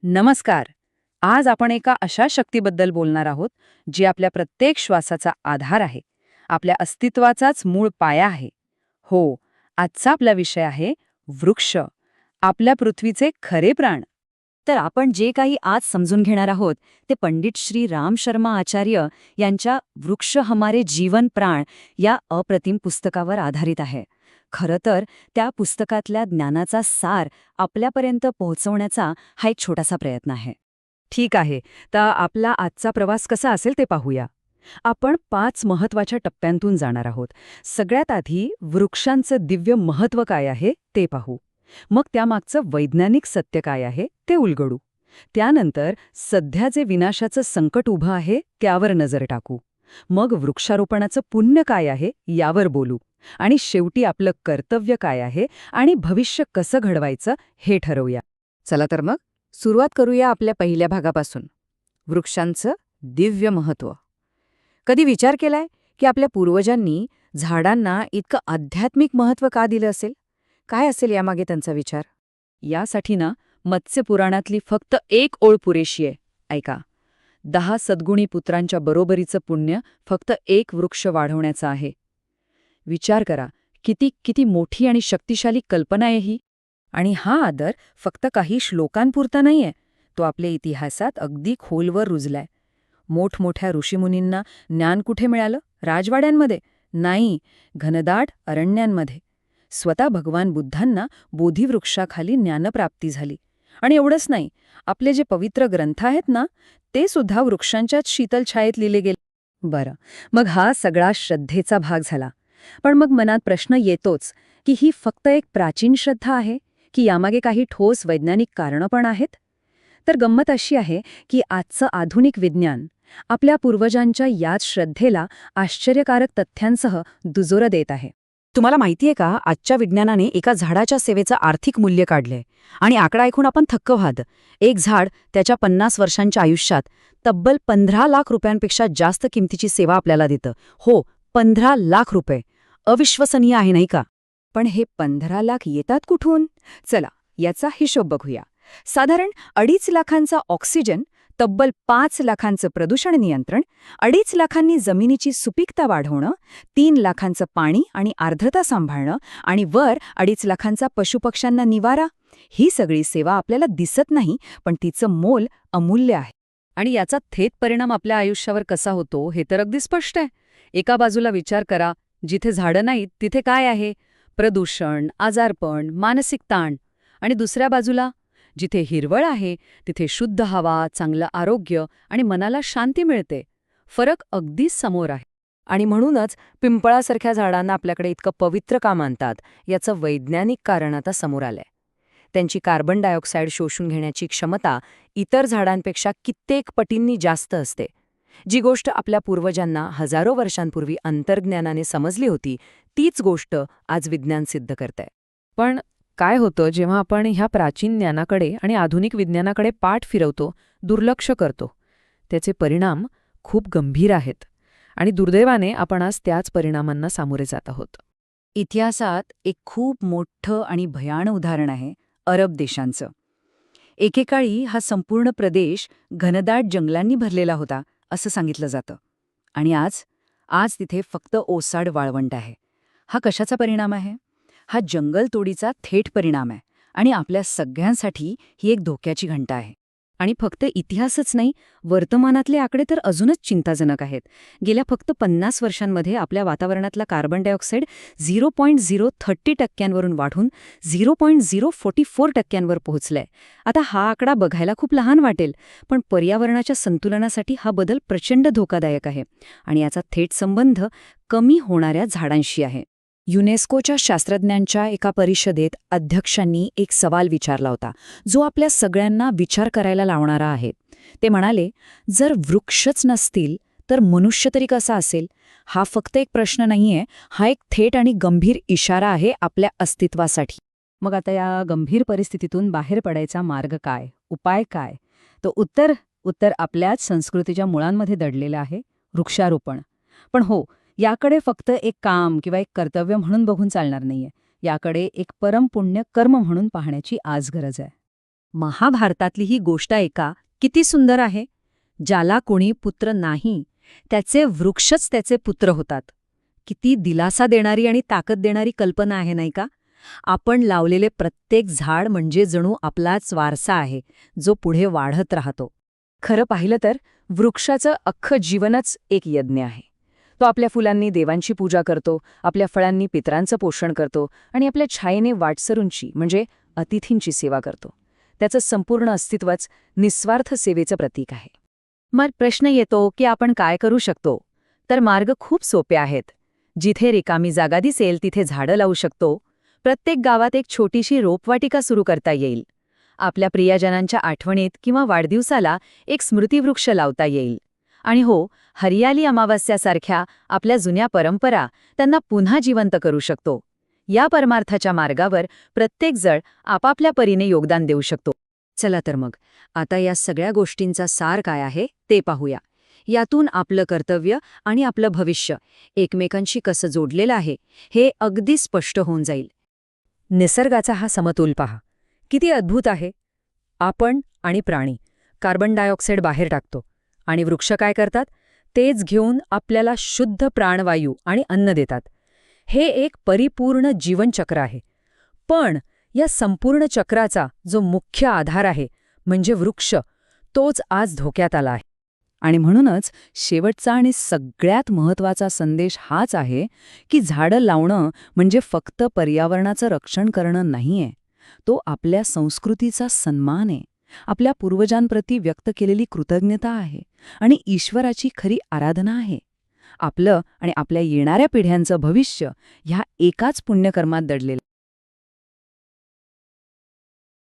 नमस्कार. आज आपण एका अशा शक्तीबद्दल बोलणार आहोत जी आपल्या प्रत्येक श्वासाचा आधार आहे, आपल्या अस्तित्वाचाच मूळ पाया आहे. हो, आजचा आपला विषय आहे वृक्ष, आपल्या पृथ्वीचे खरे प्राण. तर आपण जे काही आज समजून घेणार आहोत ते पंडित श्री राम शर्मा आचार्य यांच्या वृक्ष हमारे जीवन प्राण या अप्रतिम पुस्तकावर आधारित आहे. खरं तर त्या पुस्तकातल्या ज्ञानाचा सार आपल्यापर्यंत पोहोचवण्याचा हा एक छोटासा प्रयत्न आहे. ठीक आहे, तर आपला आजचा प्रवास कसा असेल ते पाहूया. आपण 5 महत्वाच्या टप्प्यांतून जाणार आहोत. सगळ्यात आधी वृक्षांचं दिव्य महत्त्व काय आहे ते पाहू. मग त्यामागचं वैज्ञानिक सत्य काय आहे ते उलगडू. त्यानंतर सध्या जे विनाशाचं संकट उभं आहे त्यावर नजर टाकू. मग वृक्षारोपणाचं पुण्य काय आहे यावर बोलू. आणि शेवटी आपलं कर्तव्य काय आहे आणि भविष्य कसं घडवायचं हे ठरवूया. चला तर मग सुरुवात करूया आपल्या पहिल्या भागापासून, वृक्षांचं दिव्य महत्त्व. कधी विचार केलाय की आपल्या पूर्वजांनी झाडांना इतकं आध्यात्मिक महत्त्व का दिलं असेल? काय असेल यामागे त्यांचा विचार? यासाठी ना मत्स्यपुराणातली फक्त एक ओळ पुरेशी आहे. ऐका, 10 सद्गुणी पुत्रांच्या बरोबरीचं पुण्य फक्त एक वृक्ष वाढवण्याचं आहे. विचार करा, किती किती मोठी आणि शक्तिशाली कल्पना आहे ही. आणि हा आदर फक्त काही श्लोकांपुरता नाहीये, तो आपल्या इतिहासात अगदी खोलवर रुजलाय. मोठमोठ्या ऋषीमुनींना ज्ञान कुठे मिळालं? राजवाड्यांमध्ये नाही, घनदाट अरण्यांमध्ये. स्वतः भगवान बुद्धांना बोधिवृक्षाखाली ज्ञानप्राप्ती झाली. आणि एवढंच नाही, आपले जे पवित्र ग्रंथ आहेत ना, ते सुद्धा वृक्षांच्याच शीतल छायेत लिहिले गेले. बरं, मग हा सगळा श्रद्धेचा भाग झाला. पण मग मनात प्रश्न येतोच की ही फक्त एक प्राचीन श्रद्धा आहे की यामागे काही ठोस वैज्ञानिक कारणं पण आहेत? तर गंमत अशी आहे की आजचं आधुनिक विज्ञान आपल्या पूर्वजांच्या याच श्रद्धेला आश्चर्यकारक तथ्यांसह दुजोरा देत आहे. तुम्हाला माहितीये का, आजच्या विज्ञानाने एका झाडाच्या सेवेचं आर्थिक मूल्य काढलंय. आणि आकडा ऐकून आपण थक्क व्हाल. एक झाड त्याच्या 50 वर्षांच्या आयुष्यात तब्बल 15 लाख रुपयांपेक्षा जास्त किमतीची सेवा आपल्याला देतं. हो, 15 लाख रुपये. अविश्वसनीय आहे नाही का? पण हे 15 लाख येतात कुठून? चला याचा हिशोब बघूया. साधारण 2.5 लाखांचा ऑक्सिजन, तब्बल 5 लाखांचं प्रदूषण नियंत्रण, 2.5 लाखांनी जमिनीची सुपीकता वाढवणं, 3 लाखांचं पाणी आणि आर्द्रता सांभाळणं आणि वर 2.5 लाखांचा पशुपक्ष्यांना निवारा. ही सगळी सेवा आपल्याला दिसत नाही, पण तिचं मोल अमूल्य आहे. आणि याचा थेट परिणाम आपल्या आयुष्यावर कसा होतो हे तर अगदी स्पष्ट आहे. एका बाजूला विचार करा, जिथे झाडं नाहीत तिथे काय आहे? प्रदूषण, आजारपण, मानसिक ताण. आणि दुसऱ्या बाजूला जिथे हिरवळ आहे तिथे शुद्ध हवा, चांगलं आरोग्य आणि मनाला शांती मिळते. फरक अगदीच समोर आहे. आणि म्हणूनच पिंपळासारख्या झाडांना आपल्याकडे इतकं पवित्र का मानतात याचं वैज्ञानिक कारण आता समोर आलंय. त्यांची कार्बन डायऑक्साईड शोषून घेण्याची क्षमता इतर झाडांपेक्षा कित्येक पटींनी जास्त असते. जी गोष्ट आपल्या पूर्वजांना हजारो वर्षांपूर्वी अंतर्ज्ञानाने समजली होती, तीच गोष्ट आज विज्ञान सिद्ध करतंय. पण काय होतं जेव्हा आपण ह्या प्राचीन ज्ञानाकडे आणि आधुनिक विज्ञानाकडे पाठ फिरवतो, दुर्लक्ष करतो? त्याचे परिणाम खूप गंभीर आहेत. आणि दुर्दैवाने आपण आज त्याच परिणामांना सामोरे जात आहोत. इतिहासात एक खूप मोठं आणि भयाण उदाहरण आहे अरब देशांचं. एकेकाळी हा संपूर्ण प्रदेश घनदाट जंगलांनी भरलेला होता असं सांगितलं जातं. आणि आज तिथे फक्त ओसाड वाळवंट आहे. हा कशाचा परिणाम आहे? हा जंगलतोडीचा थेट परिणाम आहे. आणि आपल्या सगळ्यांसाठी ही एक धोक्याची घंटा आहे. आणि फक्त इतिहासच नाही, वर्तमानातले आकडे तर अजूनच चिंताजनक आहेत. गेल्या फक्त 50 वर्षांमध्ये आपल्या वातावरणातला कार्बन डायऑक्साईड 0.030% वाढून 0.044% पोहोचलाय. आता हा आकडा बघायला खूप लहान वाटेल, पण पर्यावरणाच्या संतुलनासाठी हा बदल प्रचंड धोकादायक आहे. आणि याचा थेट संबंध कमी होणाऱ्या झाडांशी आहे. युनेस्कोच्या शास्त्रज्ञांच्या एका परिषदेत अध्यक्षांनी एक सवाल विचारला होता, जो आपल्या सगळ्यांना विचार करायला लावणारा आहे. ते म्हणाले, जर वृक्षच नसतील तर मनुष्य तरी कसा असेल? हा फक्त एक प्रश्न नाहीये, हा एक थेट आणि गंभीर इशारा आहे आपल्या अस्तित्वासाठी. मग आता या गंभीर परिस्थितीतून बाहेर पडायचा मार्ग काय? उपाय काय? तो उत्तर आपल्याच संस्कृतीच्या मुळांमध्ये दडलेलं आहे, वृक्षारोपण. पण हो, याकडे फक्त एक काम किंवा एक कर्तव्य म्हणून बघून चालणार नाहीये. याकडे एक परमपुण्य कर्म म्हणून पाहण्याची आज गरज आहे. महाभारतातली ही गोष्ट ऐका, किती सुंदर आहे. ज्याला कोणी पुत्र नाही त्याचे वृक्षच त्याचे पुत्र होतात. किती दिलासा देणारी आणि ताकद देणारी कल्पना आहे नाही का? आपण लावलेले प्रत्येक झाड म्हणजे जणू आपलाच वारसा आहे, जो पुढे वाढत राहतो. खरं पाहिलं तर वृक्षाचं अख्खं जीवनच एक यज्ञ आहे. तो आपल्या फुलांनी देवांची पूजा करतो, आपल्या फळांनी पितरांचं पोषण करतो आणि आपल्या छायेने वाटसरूंची म्हणजे अतिथींची सेवा करतो. त्याचं संपूर्ण अस्तित्वच निस्वार्थ सेवेचं प्रतीक आहे. मग प्रश्न येतो की आपण काय करू शकतो? तर मार्ग खूप सोपे आहेत. जिथे रिकामी जागा दिसेल तिथे झाडं लावू शकतो. प्रत्येक गावात एक छोटीशी रोपवाटिका सुरू करता येईल. आपल्या प्रियजनांच्या आठवणीत किंवा वाढदिवसाला एक स्मृतिवृक्ष लावता येईल. आणि हो, हरियाली अमावास्यासारख्या आपल्या जुन्या परंपरा त्यांना पुन्हा जिवंत करू शकतो. या परमार्थाच्या मार्गावर प्रत्येक जण आपापल्या परीने योगदान देऊ शकतो. चला तर मग, आता या सगळ्या गोष्टींचा सार काय आहे ते पाहूया. यातून आपलं कर्तव्य आणि आपलं भविष्य एकमेकांशी कसं जोडलेलं आहे हे अगदी स्पष्ट होऊन जाईल. निसर्गाचा हा समतोल पहा, किती अद्भुत आहे. आपण आणि प्राणी कार्बन डायऑक्साईड बाहेर टाकतो आणि वृक्ष काय करतात? तेच घेऊन आपल्याला शुद्ध प्राणवायू आणि अन्न देतात. हे एक परिपूर्ण जीवनचक्र आहे. पण या संपूर्ण चक्राचा जो मुख्य आधार आहे म्हणजे वृक्ष, तोच आज धोक्यात आला आहे. आणि म्हणूनच शेवटचा आणि सगळ्यात महत्त्वाचा संदेश हाच आहे की झाडं लावणं म्हणजे फक्त पर्यावरणाचं रक्षण करणं नाहीये. तो आपल्या संस्कृतीचा सन्मान आहे, आपल्या पूर्वजांप्रती व्यक्त केलेली कृतज्ञता आहे आणि ईश्वराची खरी आराधना आहे. आपलं आणि आपल्या येणाऱ्या पिढ्यांचं भविष्य ह्या एकाच पुण्यकर्मात दडलेलं